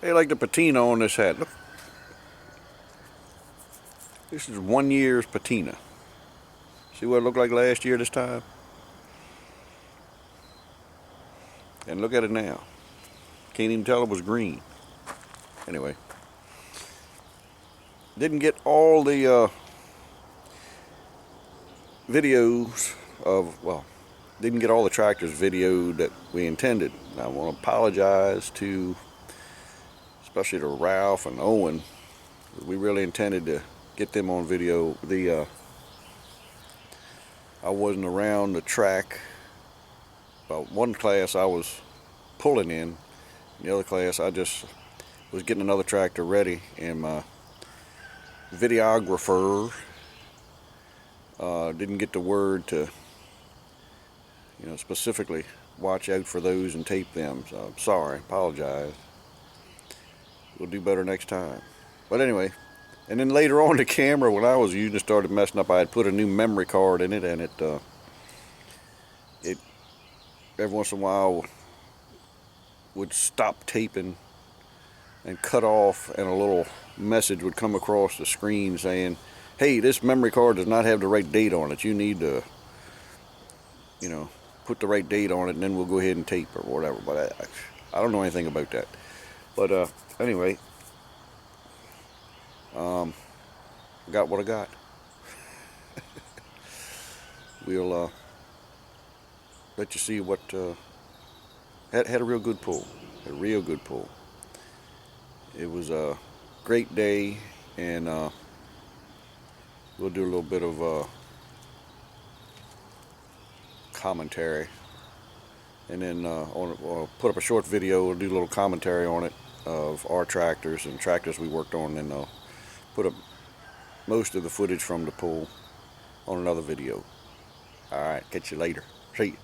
They like the patina on this hat. Look. This is 1 year's patina. See what it looked like last year this time? And look at it now. Can't even tell it was green. Anyway. Didn't get all the videos of, well, didn't get all the tractors videoed that we intended. I want to apologize to, especially to Ralph and Owen. We really intended to get them on video. I wasn't around the track. Well, one class I was pulling in, the other class I just was getting another tractor ready, and my videographer didn't get the word to, specifically watch out for those and tape them. So I'm sorry, apologize. We'll do better next time. But anyway, and then later on the camera, when I was using it, started messing up. I had put a new memory card in it, and it every once in a while would stop taping and cut off, and a little message would come across the screen saying, hey, this memory card does not have the right date on it. You need to, put the right date on it, and then we'll go ahead and tape or whatever. But I don't know anything about that. But anyway, got what I got. We'll let you see what had a real good pull. A real good pull. It was a great day, and we'll do a little bit of commentary, and then I'll put up a short video. We'll do a little commentary on it of our tractors and tractors we worked on, and I'll put up most of the footage from the pull on another video. All right, catch you later. See you.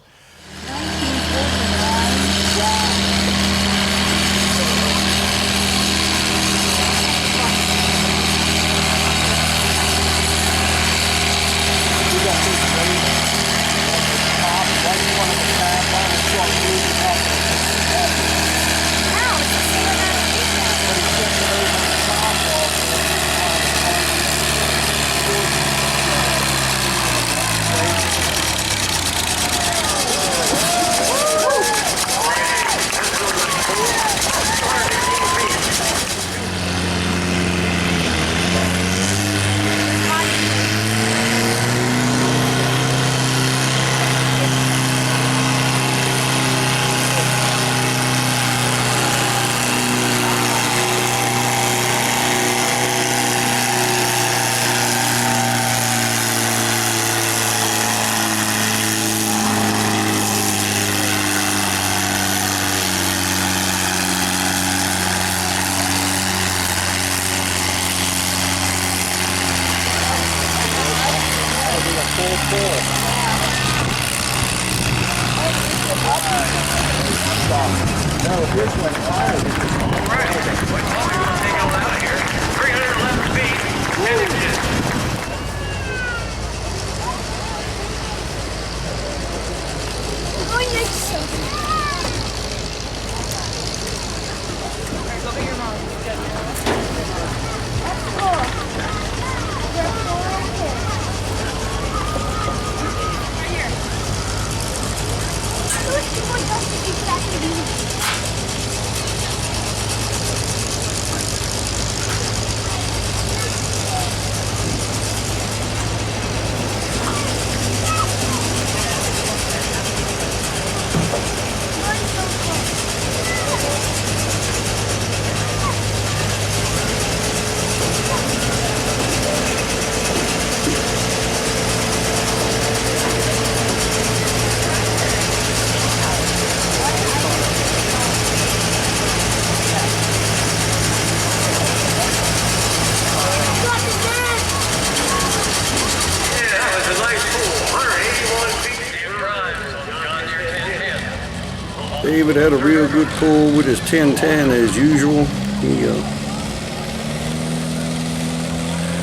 David had a real good pull with his 1010 as usual. He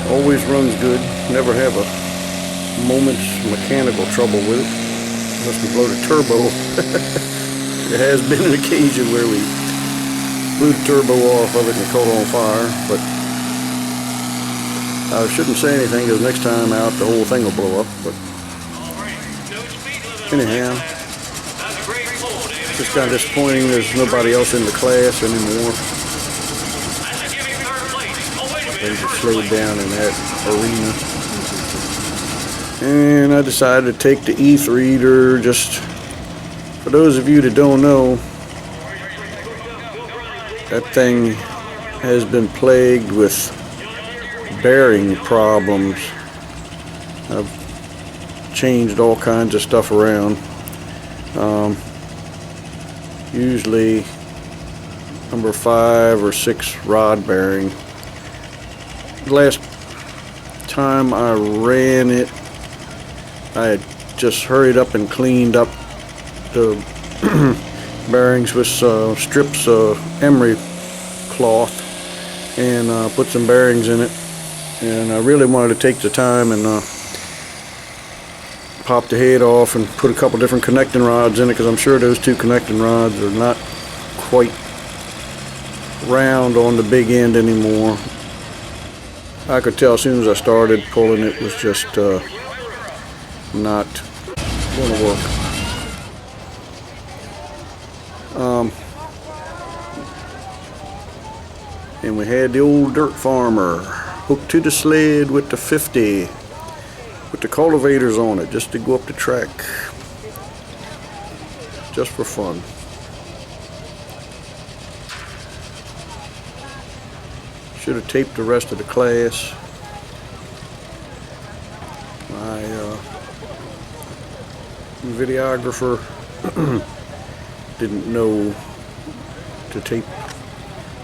always runs good. Never have a moment's mechanical trouble with it. Unless we blow the turbo. There has been an occasion where we blew the turbo off of it and it caught on fire, but I shouldn't say anything because next time out the whole thing will blow up. But anyhow, it's kind of disappointing there's nobody else in the class anymore. Things have slowed down in that arena. And I decided to take the E-Reader. Just for those of you that don't know, that thing has been plagued with bearing problems. I've changed all kinds of stuff around. Usually number 5 or 6 rod bearing. Last time I ran it, I had just hurried up and cleaned up the bearings with strips of emery cloth and put some bearings in it. And I really wanted to take the time and pop the head off and put a couple different connecting rods in it, because I'm sure those 2 connecting rods are not quite round on the big end anymore. I could tell as soon as I started pulling it was just not going to work. And we had the old dirt farmer hooked to the sled with the 50 with the cultivators on it, just to go up the track, just for fun. Should have taped the rest of the class. My videographer didn't know to tape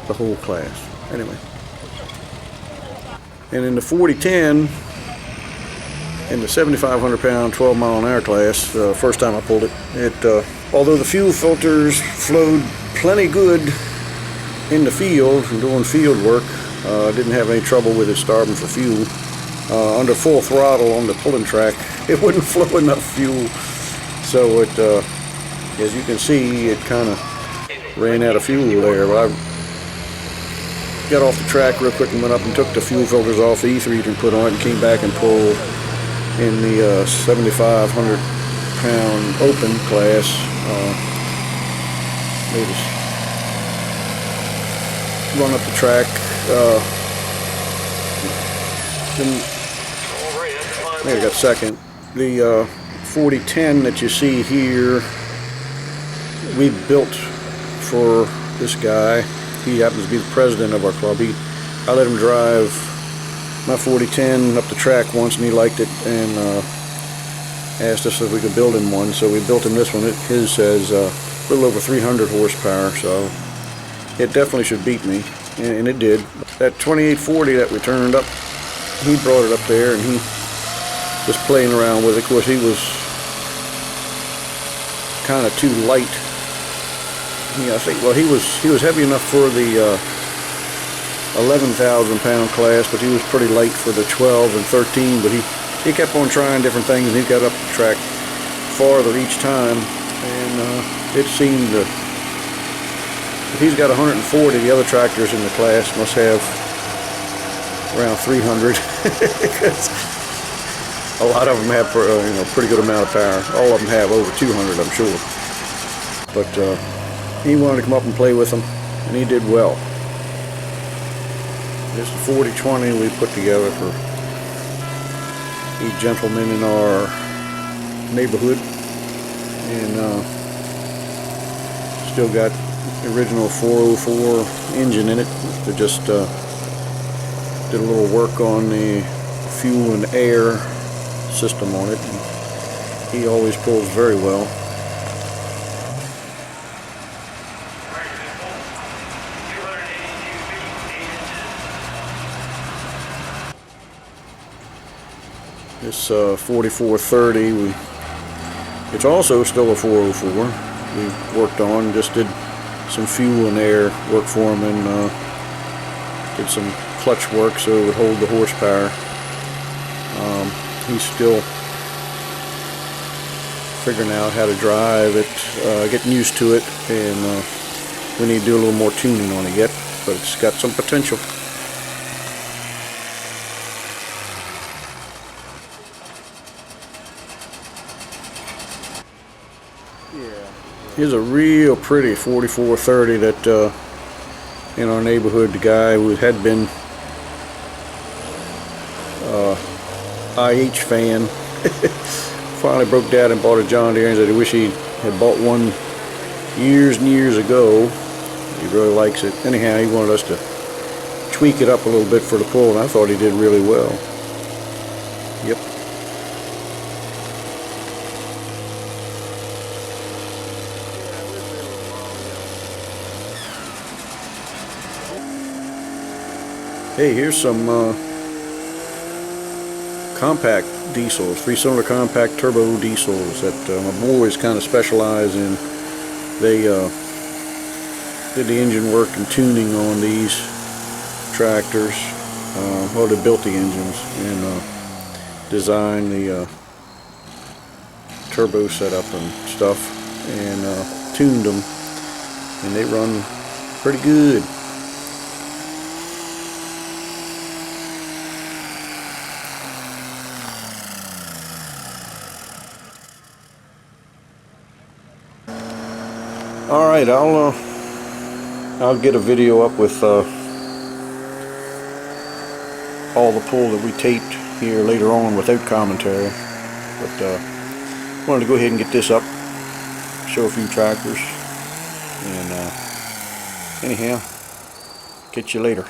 the whole class. Anyway. And in the 4010, in the 7,500 pound 12 mile an hour class, first time I pulled it, although the fuel filters flowed plenty good in the field and doing field work, didn't have any trouble with it starving for fuel. Under full throttle on the pulling track, it wouldn't flow enough fuel. So it, as you can see, it kind of ran out of fuel there. But I got off the track real quick and went up and took the fuel filters off the E-Reader and put on it, and came back and pulled in the 7,500 pound open class. They just run up the track. Maybe I got second. The 4010 that you see here, we built for this guy. He happens to be the president of our club. I let him drive my 4010 up the track once, and he liked it, and asked us if we could build him one. So we built him this one. His has a little over 300 horsepower, so it definitely should beat me, and it did. That 2840 that we turned up, he brought it up there, and he was playing around with it. Of course, he was kind of too light. Yeah, I think, well, he was heavy enough for the 11,000 pound class, but he was pretty light for the 12 and 13. But he kept on trying different things, and he got up the track farther each time, and it seemed to, if he's got 140, the other tractors in the class must have around 300. A lot of them have pretty good amount of power. All of them have over 200, I'm sure. But he wanted to come up and play with them, and he did well. This is the 4020 we put together for a gentleman in our neighborhood, and still got the original 404 engine in it. They just did a little work on the fuel and air system on it, and he always pulls very well. This 4430, it's also still a 404. We worked on, just did some fuel and air work for him, and did some clutch work so it would hold the horsepower. He's still figuring out how to drive it, getting used to it, and We need to do a little more tuning on it yet, but it's got some potential. Here's a real pretty 4430 that in our neighborhood, the guy who had been IH fan finally broke down and bought a John Deere and said he wish he had bought one years and years ago. He really likes it. Anyhow, he wanted us to tweak it up a little bit for the pull, and I thought he did really well. Yep. Hey, here's some compact diesels, 3-cylinder compact turbo diesels that my boys kind of specialize in. They did the engine work and tuning on these tractors. Well, they built the engines and designed the turbo setup and stuff, and tuned them, and they run pretty good. All right, I'll get a video up with all the pull that we taped here later on without commentary. But wanted to go ahead and get this up, show a few tractors, and anyhow, catch you later.